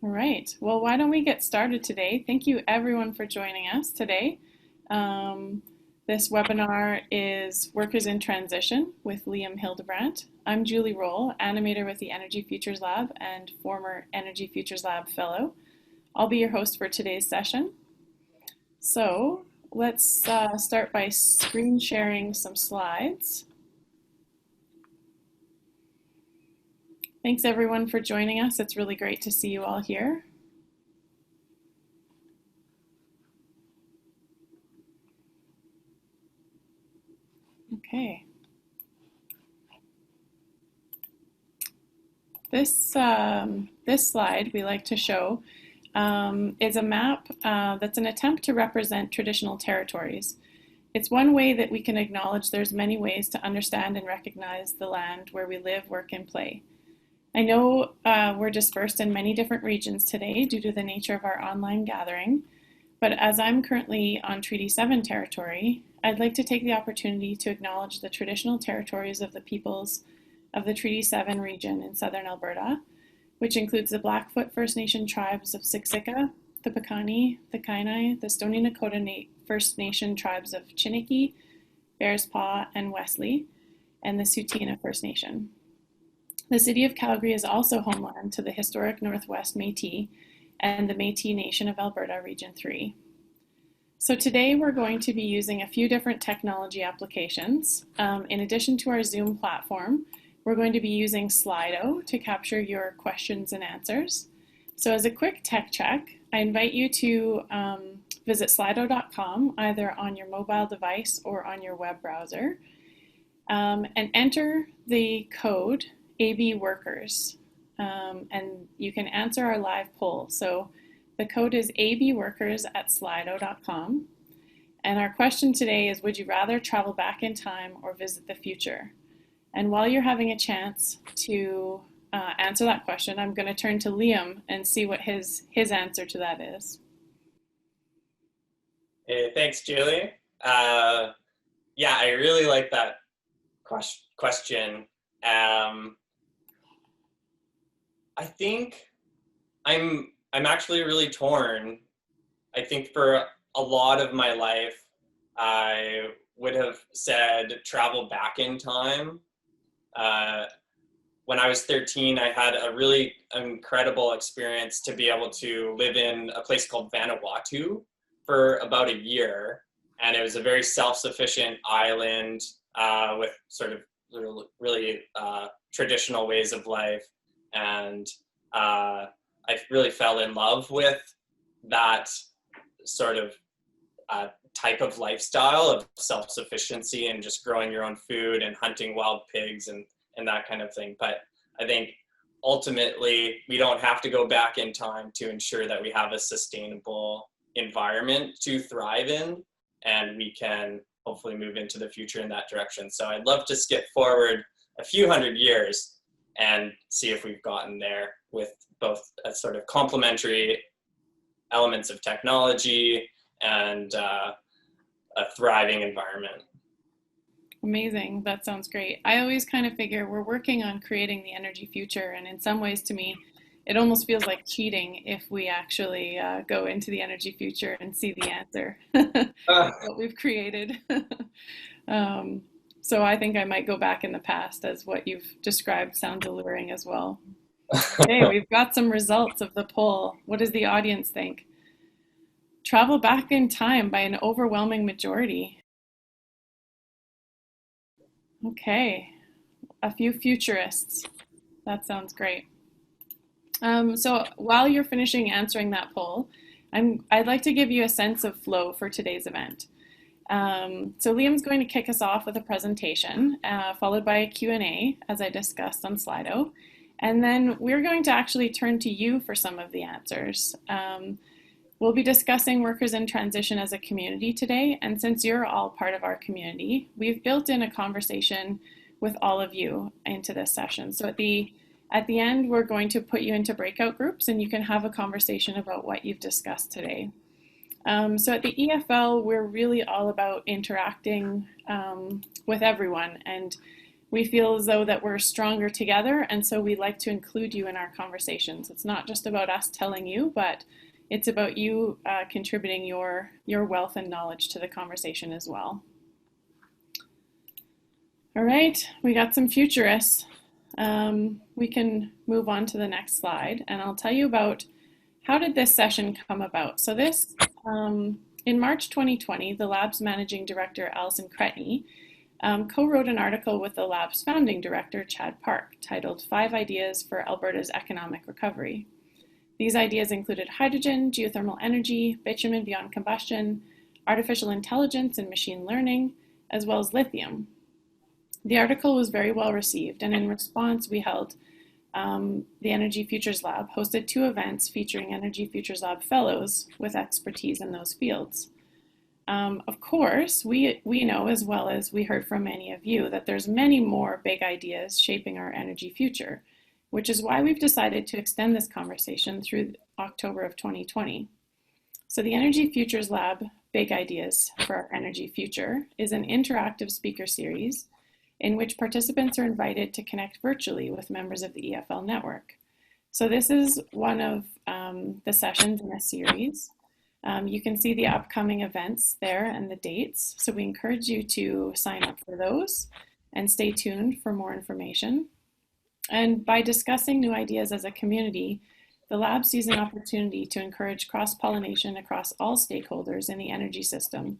All right. Well, why don't we get started today? Thank you everyone for joining us today. This webinar is Workers in Transition with Lliam Hildebrand. I'm Julie Roll, animator with the Energy Futures Lab and former Energy Futures Lab fellow. I'll be your host for today's session. So let's start by screen sharing some slides. Thanks everyone for joining us. It's really great to see you all here. Okay. This slide we like to show is a map that's an attempt to represent traditional territories. It's one way that we can acknowledge there's many ways to understand and recognize the land where we live, work, and play. I know we're dispersed in many different regions today due to the nature of our online gathering, but as I'm currently on Treaty 7 territory, I'd like to take the opportunity to acknowledge the traditional territories of the peoples of the Treaty 7 region in southern Alberta, which includes the Blackfoot First Nation tribes of Siksika, the Piikani, the Kainai, the Stoney Nakoda First Nation tribes of Chiniki, Bearspaw, and Wesley, and the Tsuut'ina First Nation. The city of Calgary is also homeland to the historic Northwest Métis and the Métis Nation of Alberta, Region 3. So today we're going to be using a few different technology applications. In addition to our Zoom platform, we're going to be using Slido to capture your questions and answers. So as a quick tech check, I invite you to visit slido.com either on your mobile device or on your web browser and enter the code AB Workers, and you can answer our live poll. So the code is AB Workers at slido.com. And our question today is, would you rather travel back in time or visit the future? And while you're having a chance to answer that question, I'm going to turn to Lliam and see what his answer to that is. Hey, thanks, Julie. Yeah, I really like that question. I think I'm actually really torn. I think for a lot of my life, I would have said travel back in time. When I was 13, I had a really incredible experience to be able to live in a place called Vanuatu for about a year. And it was a very self-sufficient island with sort of really traditional ways of life. And I really fell in love with that sort of type of lifestyle of self-sufficiency and just growing your own food and hunting wild pigs and that kind of thing. But I think ultimately we don't have to go back in time to ensure that we have a sustainable environment to thrive in, and we can hopefully move into the future in that direction. So I'd love to skip forward a few hundred years and see if we've gotten there with both a sort of complementary elements of technology and a thriving environment. Amazing. That sounds great. I always kind of figure we're working on creating the energy future, and in some ways to me, it almost feels like cheating if we actually go into the energy future and see the answer, what we've created. So I think I might go back in the past, as what you've described sounds alluring as well. Okay, we've got some results of the poll. What does the audience think? Travel back in time by an overwhelming majority. Okay, a few futurists. That sounds great. So while you're finishing answering that poll, I'd like to give you a sense of flow for today's event. So Liam's going to kick us off with a presentation, followed by a Q&A, as I discussed on Slido. And then we're going to actually turn to you for some of the answers. We'll be discussing workers in transition as a community today, and since you're all part of our community, we've built in a conversation with all of you into this session. So at the end, we're going to put you into breakout groups, and you can have a conversation about what you've discussed today. So at the EFL, we're really all about interacting with everyone, and we feel as though that we're stronger together, and so we like to include you in our conversations. It's not just about us telling you, but it's about you contributing your wealth and knowledge to the conversation as well. All right, we got some futurists. We can move on to the next slide, and I'll tell you about how did this session come about. So this, in March 2020, the lab's managing director, Alison Cretney, co-wrote an article with the lab's founding director, Chad Park, titled 5 Ideas for Alberta's Economic Recovery. These ideas included hydrogen, geothermal energy, bitumen beyond combustion, artificial intelligence and machine learning, as well as lithium. The article was very well received, and in response, we held the Energy Futures Lab hosted 2 events featuring Energy Futures Lab fellows with expertise in those fields. Of course, we know, as well as we heard from many of you, that there's many more big ideas shaping our energy future, which is why we've decided to extend this conversation through October of 2020. So the Energy Futures Lab Big Ideas for Our Energy Future is an interactive speaker series in which participants are invited to connect virtually with members of the EFL network. So this is one of the sessions in a series. You can see the upcoming events there and the dates. So we encourage you to sign up for those and stay tuned for more information. And by discussing new ideas as a community, the lab sees an opportunity to encourage cross-pollination across all stakeholders in the energy system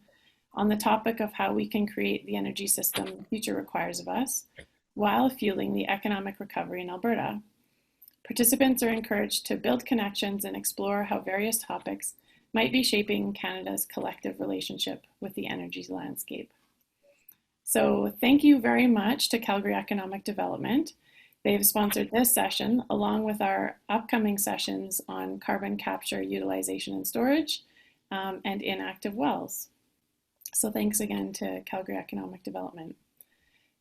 on the topic of how we can create the energy system the future requires of us while fueling the economic recovery in Alberta. Participants are encouraged to build connections and explore how various topics might be shaping Canada's collective relationship with the energy landscape. So thank you very much to Calgary Economic Development. They've sponsored this session along with our upcoming sessions on carbon capture, utilization and storage and inactive wells. So thanks again to Calgary Economic Development.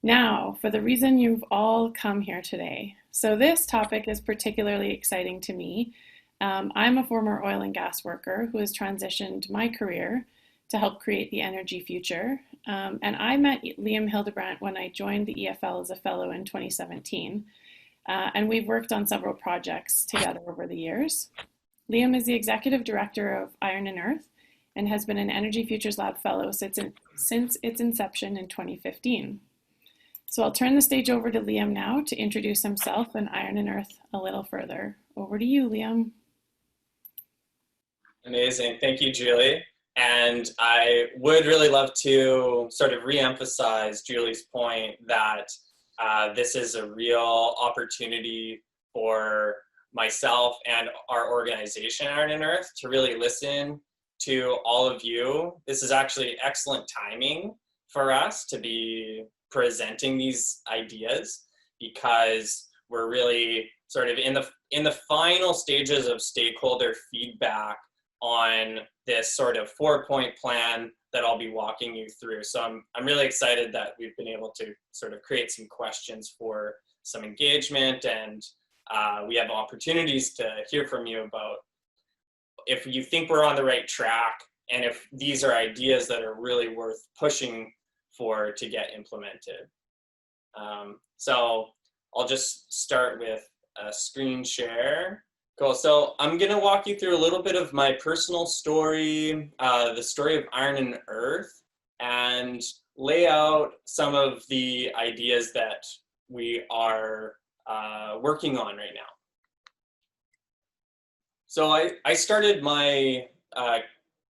Now, for the reason you've all come here today. So this topic is particularly exciting to me. I'm a former oil and gas worker who has transitioned my career to help create the energy future. And I met Lliam Hildebrand when I joined the EFL as a fellow in 2017. And we've worked on several projects together over the years. Lliam is the executive director of Iron and Earth and has been an Energy Futures Lab fellow since its inception in 2015. So I'll turn the stage over to Lliam now to introduce himself and Iron and Earth a little further. Over to you, Lliam. Amazing. Thank you, Julie. And I would really love to sort of re-emphasize Julie's point that this is a real opportunity for myself and our organization, Iron and Earth, to really listen to all of you. This is actually excellent timing for us to be presenting these ideas because we're really sort of in the final stages of stakeholder feedback on this sort of 4-point plan that I'll be walking you through. So I'm really excited that we've been able to sort of create some questions for some engagement, and we have opportunities to hear from you about if you think we're on the right track and if these are ideas that are really worth pushing for to get implemented. So I'll just start with a screen share. Cool, so I'm gonna walk you through a little bit of my personal story, the story of Iron and Earth, and lay out some of the ideas that we are working on right now. So I started my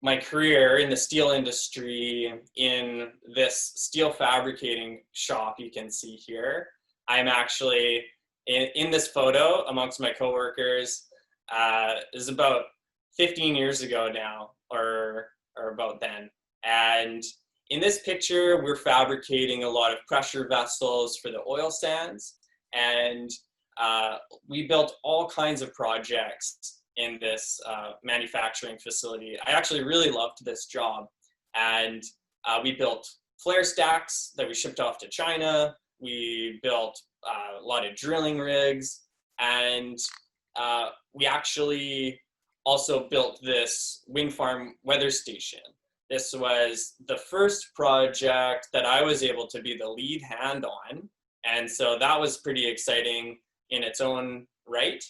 my career in the steel industry in this steel fabricating shop you can see here. I'm actually in this photo amongst my coworkers. Is about 15 years ago now, or about then. And in this picture, we're fabricating a lot of pressure vessels for the oil sands. And we built all kinds of projects in this manufacturing facility. I actually really loved this job. And we built flare stacks that we shipped off to China. We built a lot of drilling rigs, and we actually also built this wind farm weather station. This was the first project that I was able to be the lead hand on, And so that was pretty exciting in its own right.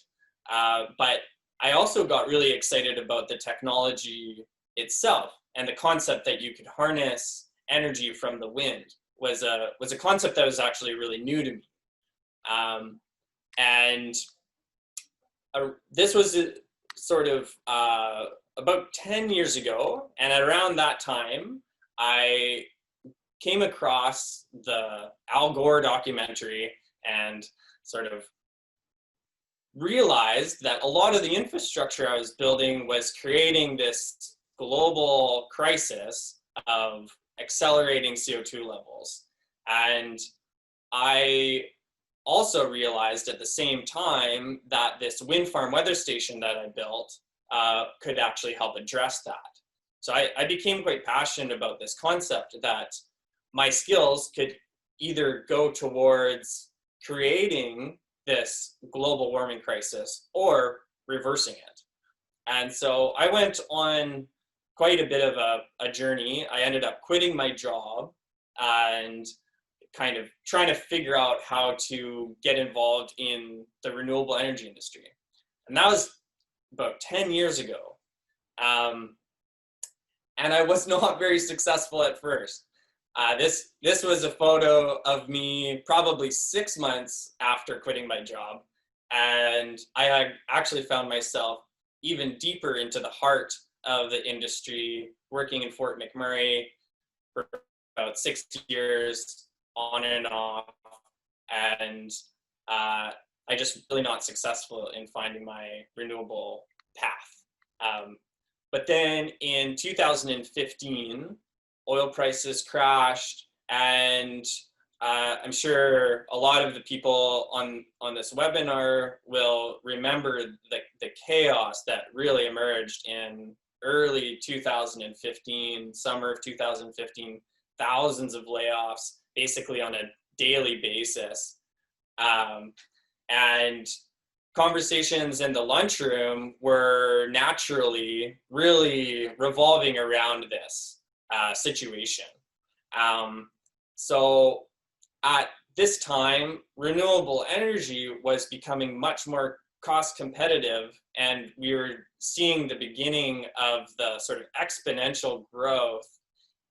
But I also got really excited about the technology itself, and the concept that you could harness energy from the wind was a concept that was actually really new to me. And this was sort of about 10 years ago, and at around that time, I came across the Al Gore documentary and sort of realized that a lot of the infrastructure I was building was creating this global crisis of accelerating CO2 levels. And I also realized at the same time that this wind farm weather station that I built could actually help address that. So I became quite passionate about this concept that my skills could either go towards creating this global warming crisis or reversing it. And so I went on quite a bit of a journey. I ended up quitting my job and kind of trying to figure out how to get involved in the renewable energy industry. And that was about 10 years ago. And I was not very successful at first. This was a photo of me probably 6 months after quitting my job. And I had actually found myself even deeper into the heart of the industry, working in Fort McMurray for about 6 years, on and off. And I just really not successful in finding my renewable path. But then in 2015, oil prices crashed, and I'm sure a lot of the people on this webinar will remember the chaos that really emerged in early 2015, summer of 2015, thousands of layoffs, basically on a daily basis. And conversations in the lunchroom were naturally really revolving around this situation. So at this time, renewable energy was becoming much more cost competitive, and we were seeing the beginning of the sort of exponential growth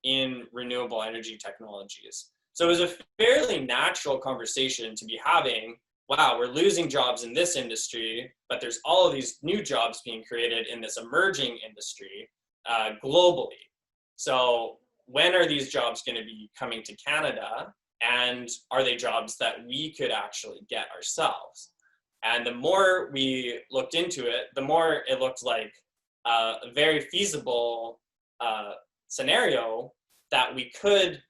in renewable energy technologies. So it was a fairly natural conversation to be having. Wow, we're losing jobs in this industry, but there's all of these new jobs being created in this emerging industry globally. So when are these jobs going to be coming to Canada? And are they jobs that we could actually get ourselves? And the more we looked into it, the more it looked like a very feasible scenario that we could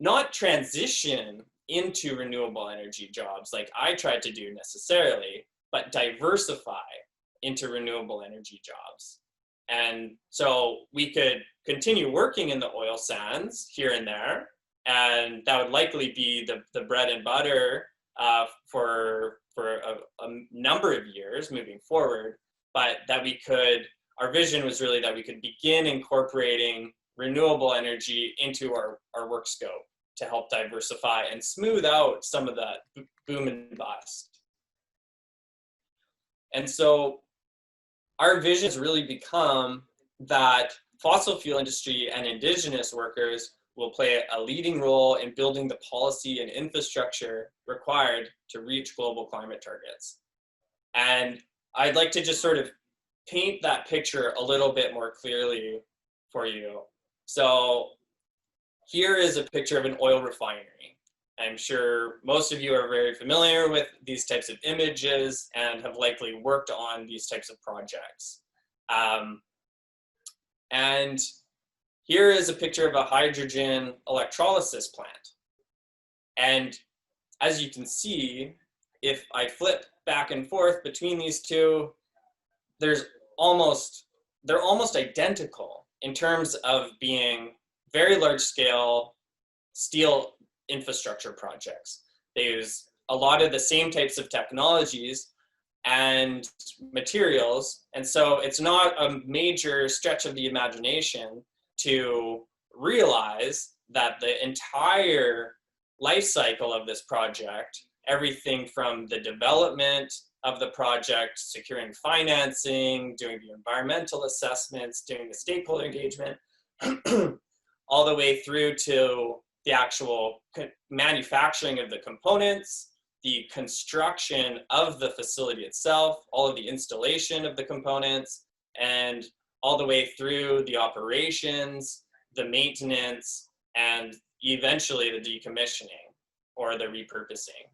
not transition into renewable energy jobs like I tried to do necessarily, but diversify into renewable energy jobs. And so we could continue working in the oil sands here and there, and that would likely be the bread and butter for a number of years moving forward, but that we could, our vision was really that we could begin incorporating renewable energy into our work scope to help diversify and smooth out some of that boom and bust. And so our vision has really become that fossil fuel industry and Indigenous workers will play a leading role in building the policy and infrastructure required to reach global climate targets. And I'd like to just sort of paint that picture a little bit more clearly for you. So here is a picture of an oil refinery. I'm sure most of you are very familiar with these types of images and have likely worked on these types of projects. And here is a picture of a hydrogen electrolysis plant. And as you can see, if I flip back and forth between these two, they're almost identical in terms of being very large scale steel infrastructure projects. They use a lot of the same types of technologies and materials. And so it's not a major stretch of the imagination to realize that the entire life cycle of this project, everything from the development of the project, securing financing, doing the environmental assessments, doing the stakeholder engagement, all the way through to the actual manufacturing of the components, the construction of the facility itself, all of the installation of the components, and all the way through the operations, the maintenance, and eventually the decommissioning or the repurposing.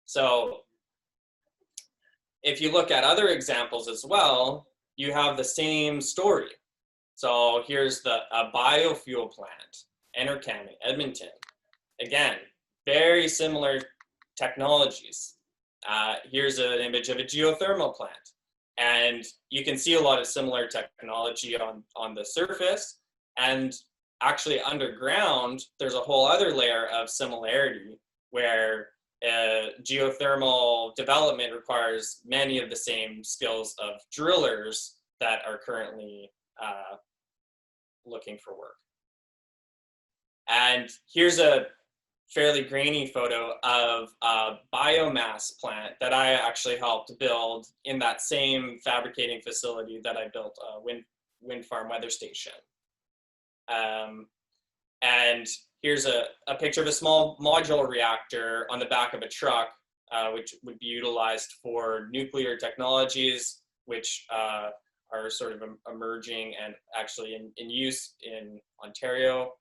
So if you look at other examples as well, you have the same story. So here's a biofuel plant, Enercam in Edmonton. Again, very similar technologies. Here's an image of a geothermal plant. And you can see a lot of similar technology on the surface. And actually underground, there's a whole other layer of similarity where geothermal development requires many of the same skills of drillers that are currently looking for work. And here's a fairly grainy photo of a biomass plant that I actually helped build in that same fabricating facility that I built a wind farm weather station. And here's a picture of a small modular reactor on the back of a truck, which would be utilized for nuclear technologies, which are sort of emerging and actually in use in Ontario.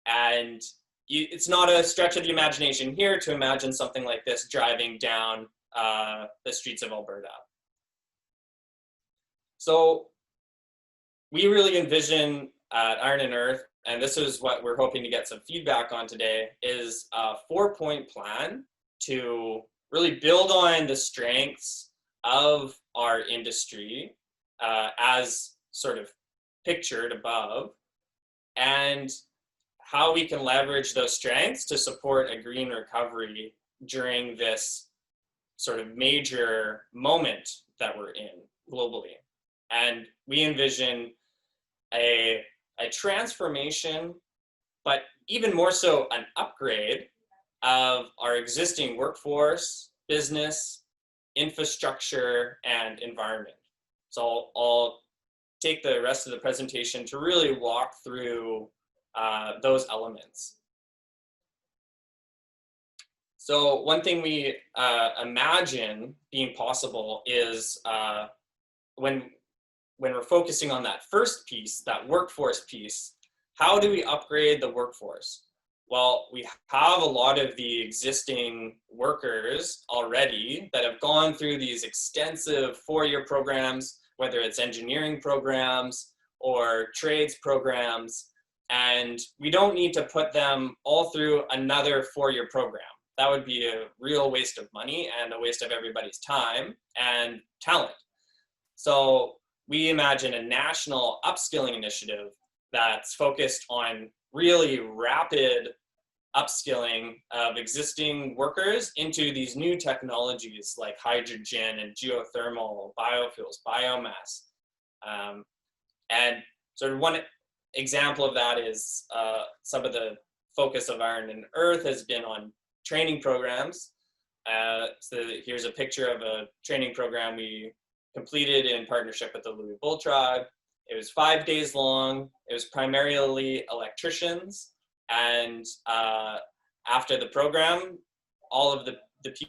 And it's not a stretch of the imagination here to imagine something like this driving down the streets of Alberta. So we really envision at Iron and Earth, and this is what we're hoping to get some feedback on today, is a 4-point plan to really build on the strengths of our industry as sort of pictured above, and how we can leverage those strengths to support a green recovery during this sort of major moment that we're in globally. And we envision a transformation, but even more so an upgrade of our existing workforce, business, infrastructure, and environment. So I'll take the rest of the presentation to really walk through those elements. So one thing we imagine being possible is when we're focusing on that first piece, that workforce piece, how do we upgrade the workforce? Well, we have a lot of the existing workers already that have gone through these extensive 4-year programs, whether it's engineering programs or trades programs, and we don't need to put them all through another 4-year program. That would be a real waste of money and a waste of everybody's time and talent. So we imagine a national upskilling initiative that's focused on really rapid upskilling of existing workers into these new technologies like hydrogen and geothermal, biofuels, biomass. And sort of one example of that is some of the focus of Iron and Earth has been on training programs. So here's a picture of a training program we completed in partnership with the Louis Bull Tribe. It was 5 days long. It was primarily electricians. And after the program, all of the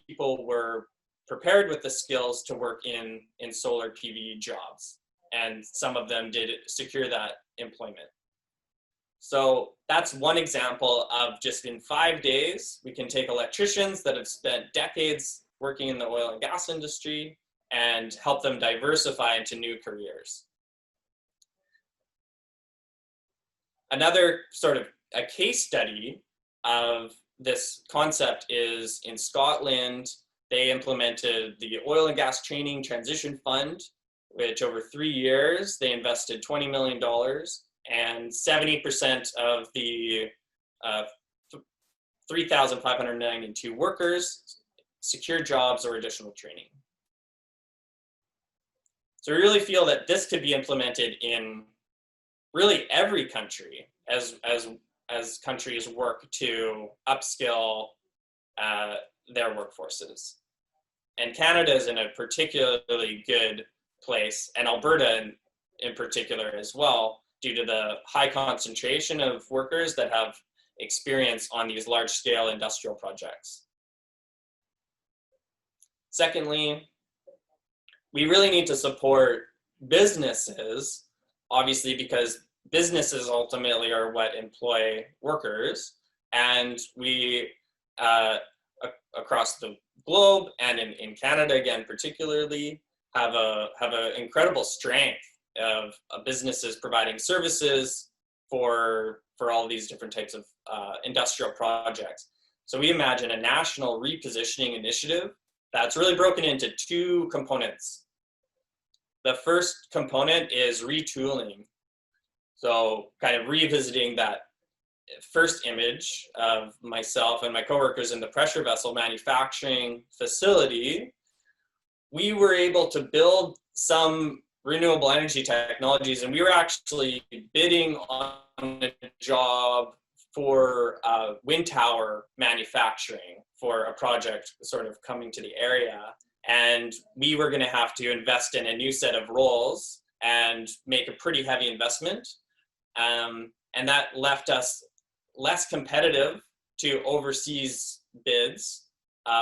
people were prepared with the skills to work in solar PV jobs. And some of them did secure that employment. So that's one example of just in 5 days, we can take electricians that have spent decades working in the oil and gas industry and help them diversify into new careers. Another sort of a case study of this concept is in Scotland. They implemented the Oil and Gas Training Transition Fund, which over 3 years, they invested $20 million, and 70% of the 3,592 workers secured jobs or additional training. So we really feel that this could be implemented in really every country as countries work to upskill their workforces. And Canada is in a particularly good place, and Alberta in particular as well, due to the high concentration of workers that have experience on these large-scale industrial projects. Secondly, we really need to support businesses, obviously, because businesses ultimately are what employ workers, and we across the globe and in Canada again particularly have an incredible strength of businesses providing services for all these different types of industrial projects. So we imagine a national repositioning initiative that's really broken into two components. The first component is retooling. So kind of revisiting that first image of myself and my coworkers in the pressure vessel manufacturing facility. We were able to build some renewable energy technologies, and we were actually bidding on a job for wind tower manufacturing for a project sort of coming to the area. And we were going to have to invest in a new set of roles and make a pretty heavy investment. And that left us less competitive to overseas bids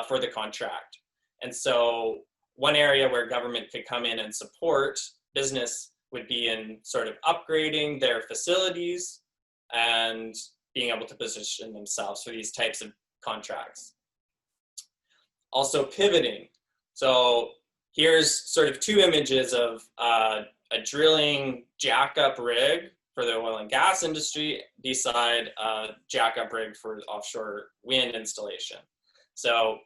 for the contract. And so one area where government could come in and support business would be in sort of upgrading their facilities and being able to position themselves for these types of contracts. Also pivoting. So here's sort of two images of a drilling jackup rig for the oil and gas industry beside a jackup rig for offshore wind installation. So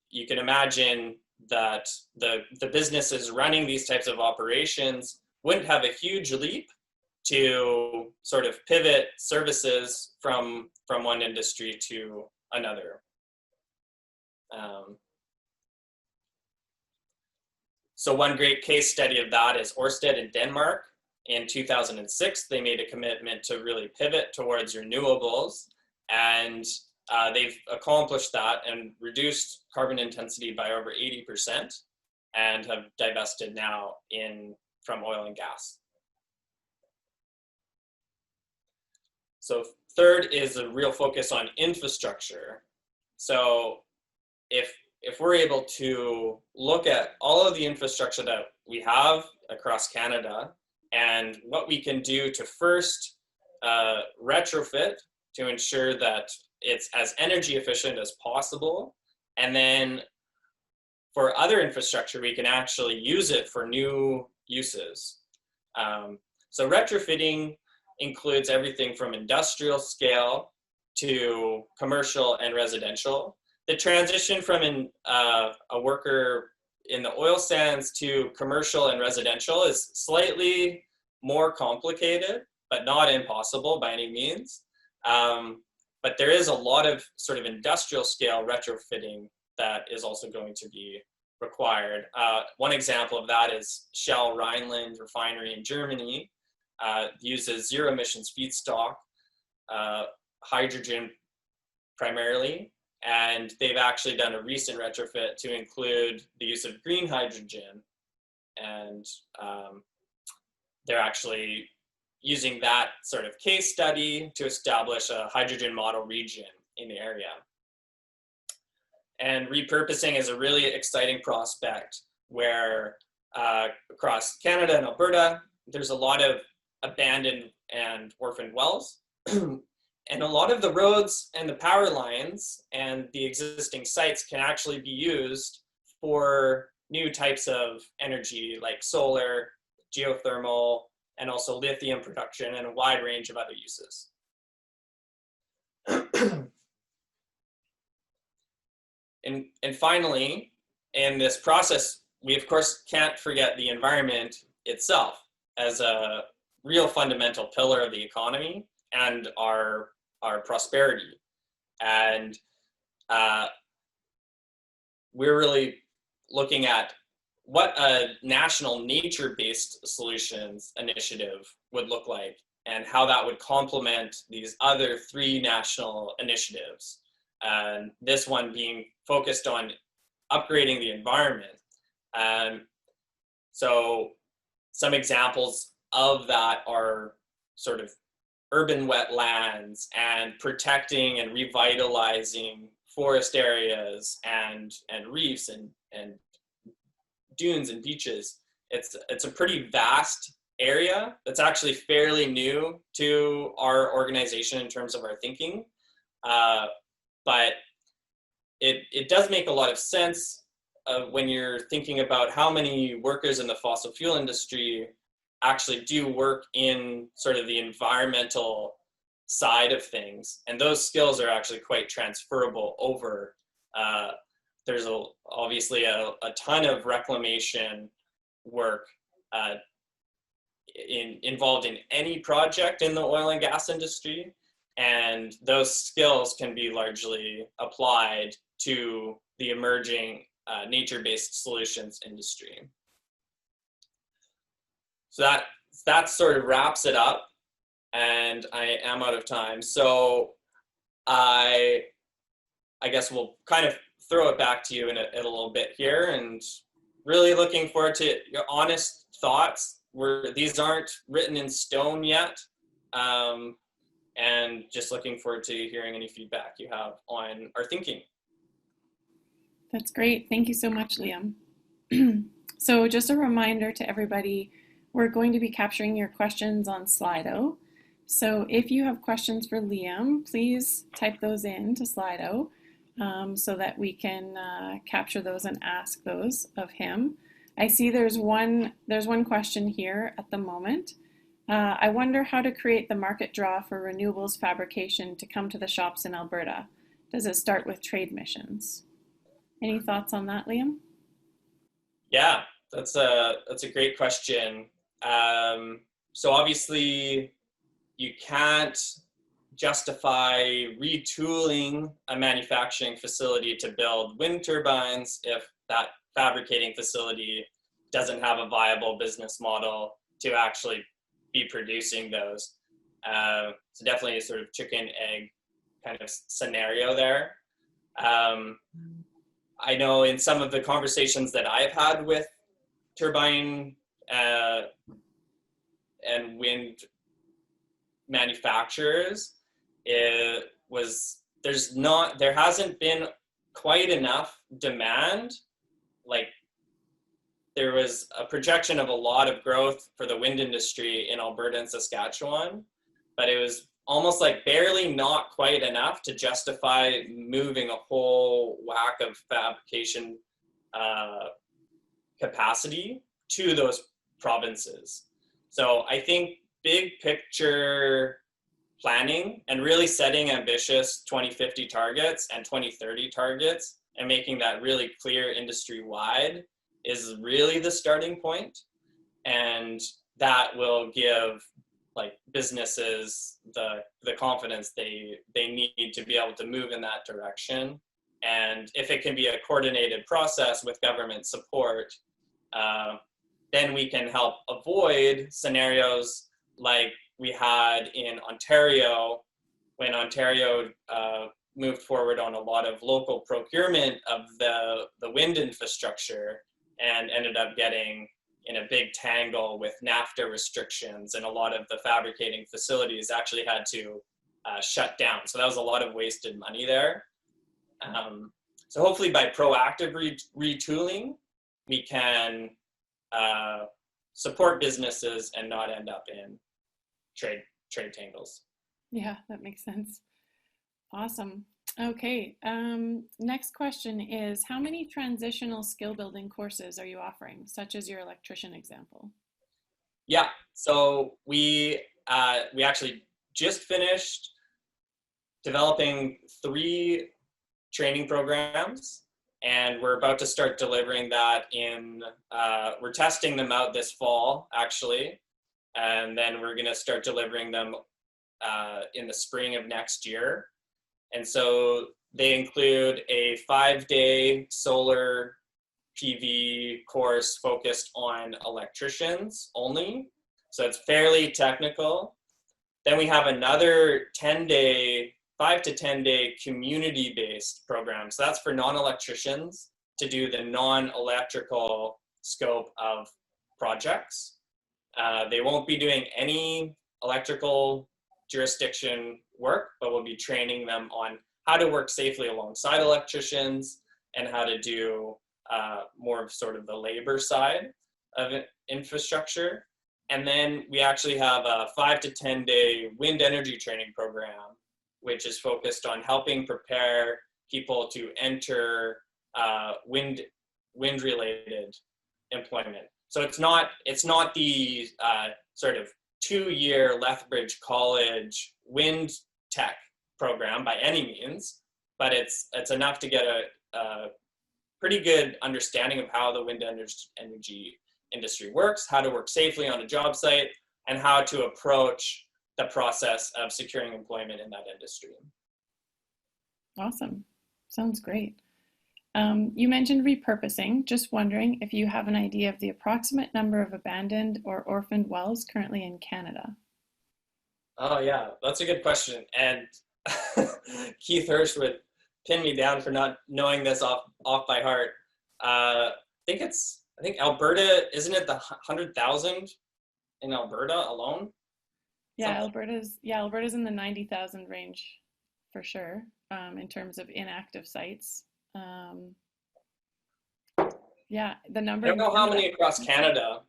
you can imagine that the businesses running these types of operations wouldn't have a huge leap to sort of pivot services from one industry to another. So one great case study of that is Ørsted in Denmark. In 2006, they made a commitment to really pivot towards renewables, and they've accomplished that and reduced carbon intensity by over 80% and have divested now from oil and gas. So third is a real focus on infrastructure. So if we're able to look at all of the infrastructure that we have across Canada and what we can do to first retrofit to ensure that it's as energy efficient as possible, and then for other infrastructure, we can actually use it for new uses. So retrofitting includes everything from industrial scale to commercial and residential. The transition from a worker in the oil sands to commercial and residential is slightly more complicated, but not impossible by any means. But there is a lot of sort of industrial scale retrofitting that is also going to be required. One example of that is Shell Rhineland refinery in Germany uses zero emissions feedstock, hydrogen primarily, and they've actually done a recent retrofit to include the use of green hydrogen, and they're actually using that sort of case study to establish a hydrogen model region in the area. And repurposing is a really exciting prospect where across Canada and Alberta, there's a lot of abandoned and orphaned wells. And a lot of the roads and the power lines and the existing sites can actually be used for new types of energy like solar, geothermal, and also lithium production and a wide range of other uses. And finally, in this process, we of course can't forget the environment itself as a real fundamental pillar of the economy and our prosperity. And we're really looking at what a national nature-based solutions initiative would look like and how that would complement these other three national initiatives. and this one being focused on upgrading the environment. So some examples of that are sort of urban wetlands and protecting and revitalizing forest areas and reefs and dunes and beaches. It's a pretty vast area that's actually fairly new to our organization in terms of our thinking, but it does make a lot of sense when you're thinking about how many workers in the fossil fuel industry actually do work in sort of the environmental side of things, and those skills are actually quite transferable over. There's obviously a ton of reclamation work involved in any project in the oil and gas industry, and those skills can be largely applied to the emerging nature-based solutions industry. So that sort of wraps it up, and I am out of time. So I guess we'll kind of throw it back to you in a little bit here, and really looking forward to your honest thoughts. These aren't written in stone yet, and just looking forward to hearing any feedback you have on our thinking. That's great. Thank you so much, Lliam. So just a reminder to everybody, we're going to be capturing your questions on Slido. So if you have questions for Lliam, please type those in to Slido so that we can capture those and ask those of him. I see there's one question here at the moment. I wonder how to create the market draw for renewables fabrication to come to the shops in Alberta. Does it start with trade missions? Any thoughts on that, Lliam? Yeah, that's a great question. So obviously you can't justify retooling a manufacturing facility to build wind turbines if that fabricating facility doesn't have a viable business model to actually be producing those. So definitely a sort of chicken egg kind of scenario there. I know in some of the conversations that I've had with turbine and wind manufacturers, there hasn't been quite enough demand. Like, there was a projection of a lot of growth for the wind industry in Alberta and Saskatchewan, but it was almost like barely not quite enough to justify moving a whole whack of fabrication capacity to those provinces. So I think big picture planning and really setting ambitious 2050 targets and 2030 targets and making that really clear industry-wide is really the starting point. And that will give like businesses the confidence they need to be able to move in that direction. And if it can be a coordinated process with government support, then we can help avoid scenarios like we had in Ontario, when Ontario moved forward on a lot of local procurement of the wind infrastructure and ended up getting in a big tangle with NAFTA restrictions, and a lot of the fabricating facilities actually had to shut down. So that was a lot of wasted money there. So hopefully by proactive retooling, we can support businesses and not end up in trade tangles. Yeah, that makes sense. Awesome. Okay, next question is, how many transitional skill building courses are you offering, such as your electrician example? Yeah, so we actually just finished developing 3 training programs, and we're about to start delivering that we're testing them out this fall, actually, and then we're going to start delivering them in the spring of next year. And so they include a 5-day solar PV course focused on electricians only. So it's fairly technical. Then we have another 10-day 5 to 10 day community-based program. So that's for non-electricians to do the non-electrical scope of projects. They won't be doing any electrical jurisdiction work, but we'll be training them on how to work safely alongside electricians and how to do more of sort of the labor side of infrastructure. And then we actually have a 5 to 10 day wind energy training program, which is focused on helping prepare people to enter wind related employment. So it's not the sort of 2-year Lethbridge College wind tech program by any means, but it's enough to get a pretty good understanding of how the wind energy industry works, how to work safely on a job site, and how to approach the process of securing employment in that industry. Awesome. Sounds great. You mentioned repurposing. Just wondering if you have an idea of the approximate number of abandoned or orphaned wells currently in Canada. Oh yeah, that's a good question. And Keith Hirsch would pin me down for not knowing this off by heart. I think Alberta, isn't it the 100,000 in Alberta alone? Yeah, Alberta's in the 90,000 range for sure, in terms of inactive sites. Yeah, the number. I don't know how many across Canada,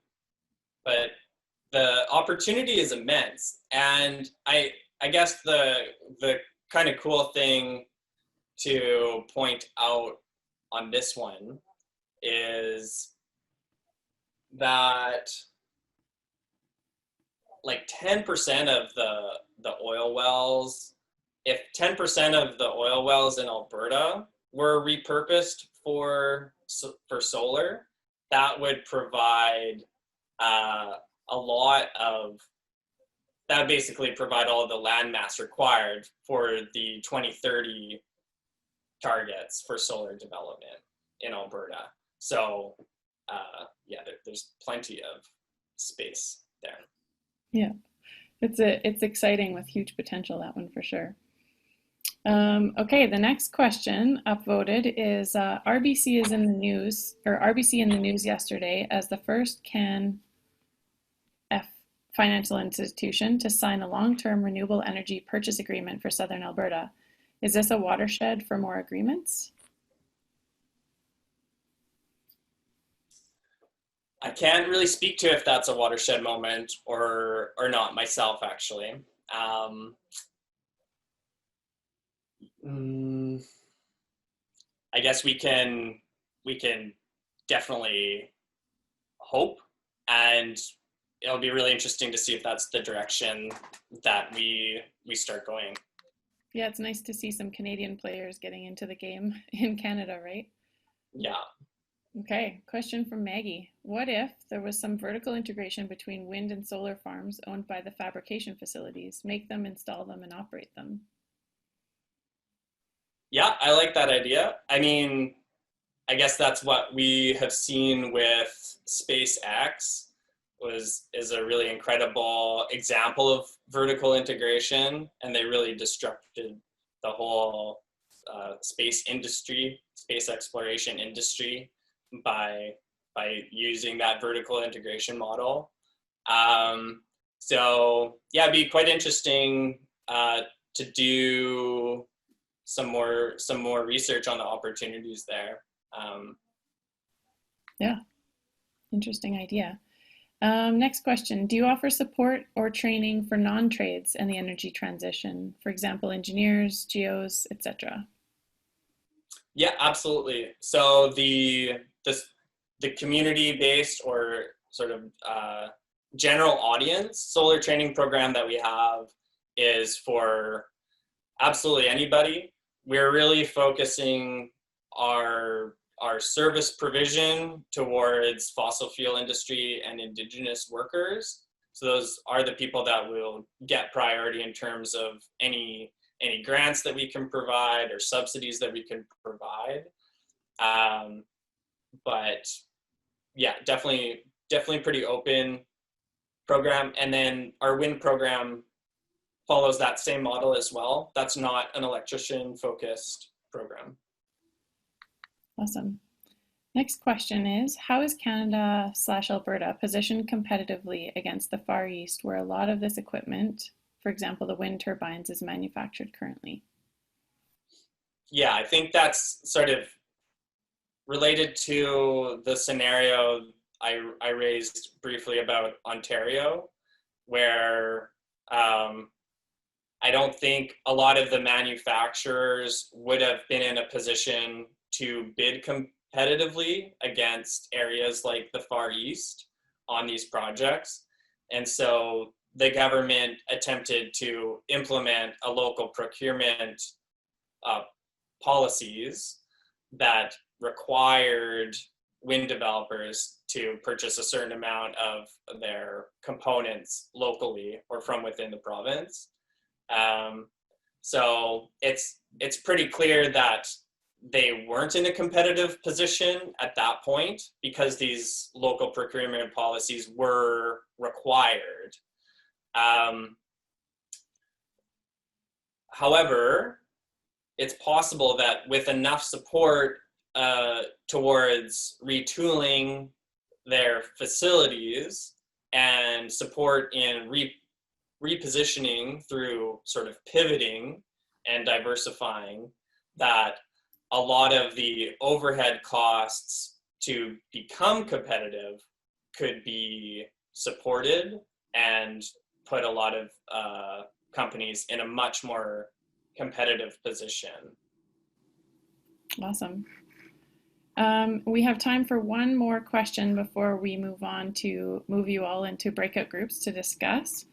but the opportunity is immense. And I guess the kind of cool thing to point out on this one is that like 10% of the oil wells, if 10% of the oil wells in Alberta were repurposed for solar, that would provide that would basically provide all the land mass required for the 2030 targets for solar development in Alberta. So yeah, there's plenty of space there. Yeah, it's exciting with huge potential, that one for sure. Okay, the next question upvoted is RBC is in the news, or RBC in the news yesterday as the first financial institution to sign a long-term renewable energy purchase agreement for Southern Alberta. Is this a watershed for more agreements? I can't really speak to if that's a watershed moment or not myself, actually. I guess we can definitely hope, and it'll be really interesting to see if that's the direction that we start going. Yeah, it's nice to see some Canadian players getting into the game in Canada, right? Yeah. Okay, question from Maggie. What if there was some vertical integration between wind and solar farms owned by the fabrication facilities? Make them, install them, and operate them. Yeah, I like that idea. I mean, I guess that's what we have seen with SpaceX is a really incredible example of vertical integration, and they really disrupted the whole space industry, space exploration industry by using that vertical integration model. So yeah, it'd be quite interesting to do some more research on the opportunities there. Yeah, interesting idea. Next question, do you offer support or training for non-trades and the energy transition? For example, engineers, geos, etc. Yeah, absolutely. So the community-based or sort of general audience solar training program that we have is for absolutely anybody. We're really focusing our service provision towards fossil fuel industry and Indigenous workers. So those are the people that will get priority in terms of any grants that we can provide or subsidies that we can provide. But yeah, definitely pretty open program. And then our wind program follows that same model as well. That's not an electrician focused program. Awesome. Next question is, how is Canada/Alberta positioned competitively against the Far East, where a lot of this equipment, for example, the wind turbines, is manufactured currently? Yeah, I think that's sort of related to the scenario I raised briefly about Ontario, where I don't think a lot of the manufacturers would have been in a position to bid competitively against areas like the Far East on these projects. And so the government attempted to implement a local procurement policies that required wind developers to purchase a certain amount of their components locally or from within the province. So it's pretty clear that they weren't in a competitive position at that point because these local procurement policies were required. However, it's possible that with enough support towards retooling their facilities and support in repositioning through sort of pivoting and diversifying, that a lot of the overhead costs to become competitive could be supported and put a lot of companies in a much more competitive position. Awesome. We have time for one more question before we move on to move you all into breakout groups to discuss.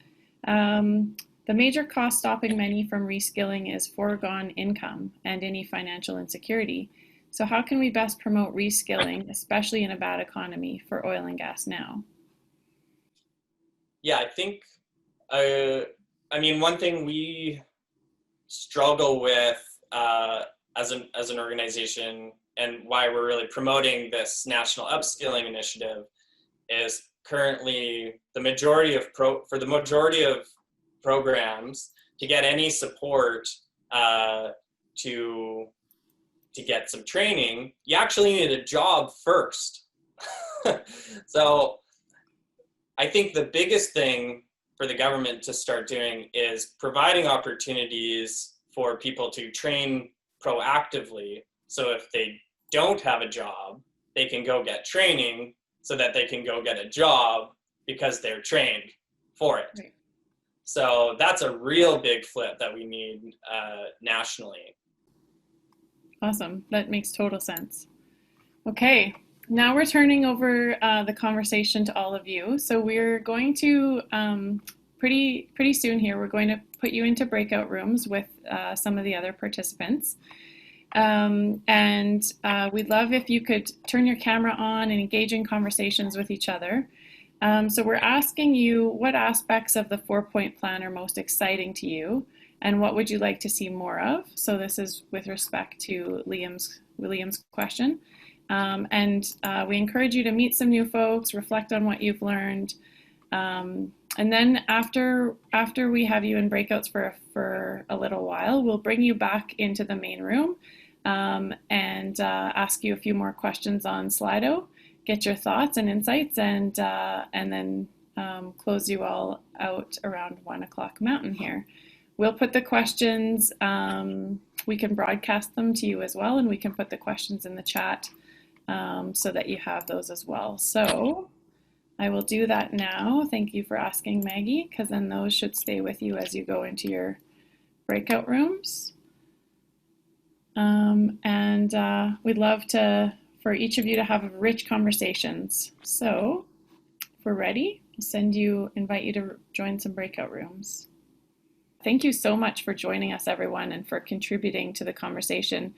The major cost stopping many from reskilling is foregone income and any financial insecurity. So how can we best promote reskilling, especially in a bad economy, for oil and gas now? Yeah, I think, one thing we struggle with as an organization, and why we're really promoting this national upskilling initiative, is currently the majority of programs to get any support to get some training, you actually need a job first. So I think the biggest thing for the government to start doing is providing opportunities for people to train proactively. So if they don't have a job, they can go get training so that they can go get a job because they're trained for it. Right. So that's a real big flip that we need nationally. Awesome. That makes total sense. Okay, now we're turning over the conversation to all of you. So we're going to, pretty soon here, we're going to put you into breakout rooms with some of the other participants. And we'd love if you could turn your camera on and engage in conversations with each other. So we're asking you, what aspects of the 4-point plan are most exciting to you, and what would you like to see more of? So this is with respect to William's question. And we encourage you to meet some new folks, reflect on what you've learned. And then after we have you in breakouts for a little while, we'll bring you back into the main room and ask you a few more questions on Slido, get your thoughts and insights, and then close you all out around 1 o'clock Mountain here. We'll put the questions, we can broadcast them to you as well, and we can put the questions in the chat so that you have those as well. So I will do that now. Thank you for asking, Maggie, because then those should stay with you as you go into your breakout rooms. And we'd love for each of you to have rich conversations. So if we're ready, I'll invite you to join some breakout rooms. Thank you so much for joining us, everyone, and for contributing to the conversation.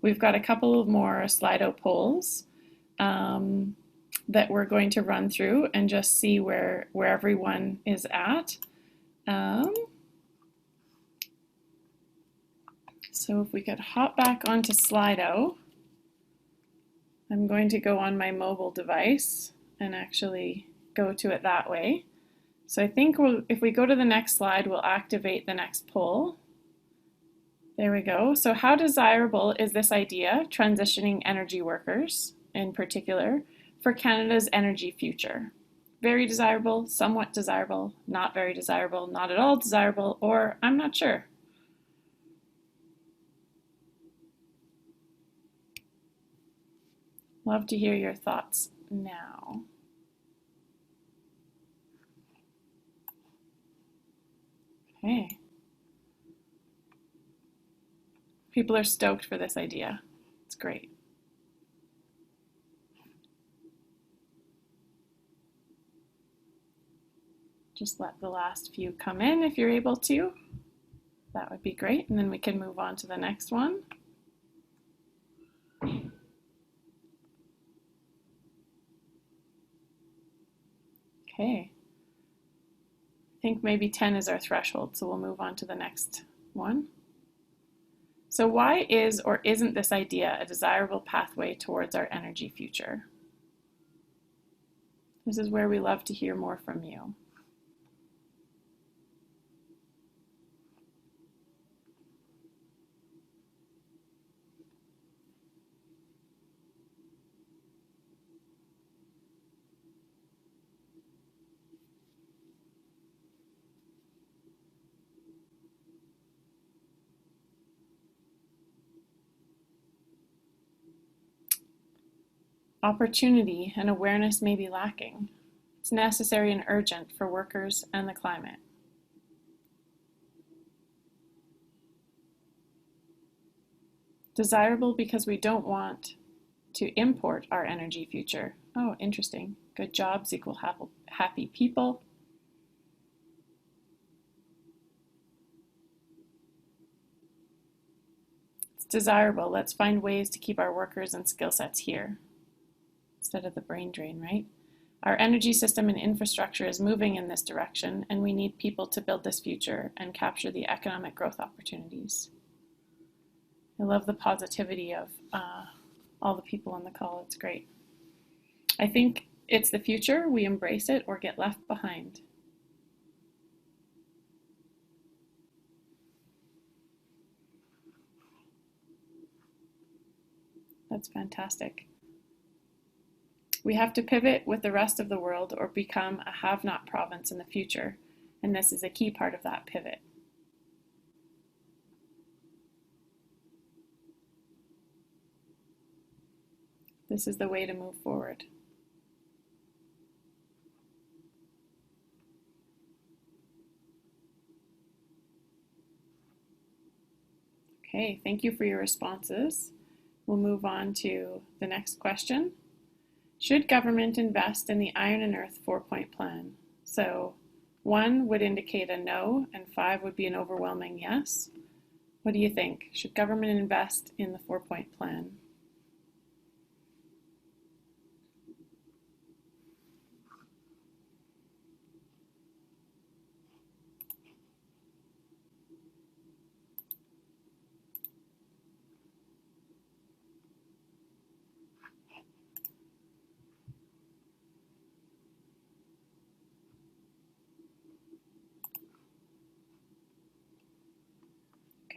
We've got a couple more Slido polls that we're going to run through and just see where everyone is at. So if we could hop back onto Slido, I'm going to go on my mobile device and actually go to it that way. So I think if we go to the next slide, we'll activate the next poll. There we go. So how desirable is this idea, transitioning energy workers in particular, for Canada's energy future? Very desirable, somewhat desirable, not very desirable, not at all desirable, or I'm not sure. Love to hear your thoughts now. Okay. People are stoked for this idea. It's great. Just let the last few come in if you're able to. That would be great. And then we can move on to the next one. Okay. I think maybe 10 is our threshold, so we'll move on to the next one. So why is or isn't this idea a desirable pathway towards our energy future? This is where we love to hear more from you. Opportunity and awareness may be lacking. It's necessary and urgent for workers and the climate. Desirable because we don't want to import our energy future. Oh, interesting. Good jobs equal happy people. It's desirable. Let's find ways to keep our workers and skill sets here instead of the brain drain, right? Our energy system and infrastructure is moving in this direction, and we need people to build this future and capture the economic growth opportunities. I love the positivity of all the people on the call. It's great. I think it's the future. We embrace it or get left behind. That's fantastic. We have to pivot with the rest of the world or become a have-not province in the future, and this is a key part of that pivot. This is the way to move forward. Okay, thank you for your responses. We'll move on to the next question. Should government invest in the Iron and Earth 4-point plan? So 1 would indicate a no, and 5 would be an overwhelming yes. What do you think? Should government invest in the 4-point plan?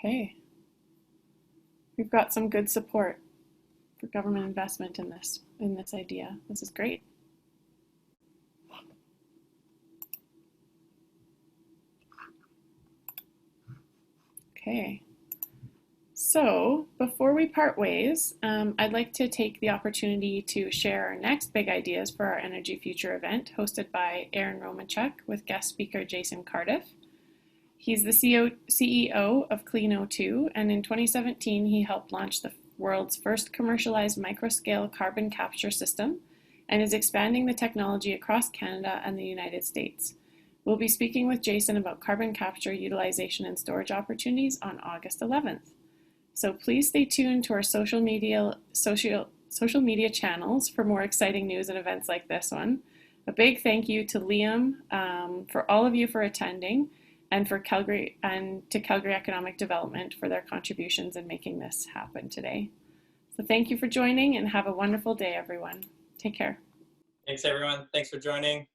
Okay. We've got some good support for government investment in this idea. This is great. Okay. So before we part ways, I'd like to take the opportunity to share our next big ideas for our Energy Future event hosted by Aaron Romanchuk with guest speaker Jason Cardiff. He's the CEO of Clean02, and in 2017 he helped launch the world's first commercialized microscale carbon capture system and is expanding the technology across Canada and the United States. We'll be speaking with Jason about carbon capture, utilization, and storage opportunities on August 11th. So please stay tuned to our social media channels for more exciting news and events like this one. A big thank you to Lliam for all of you for attending, and for Calgary and to Calgary Economic Development for their contributions in making this happen today. So thank you for joining and have a wonderful day, everyone. Take care. Thanks, everyone. Thanks for joining.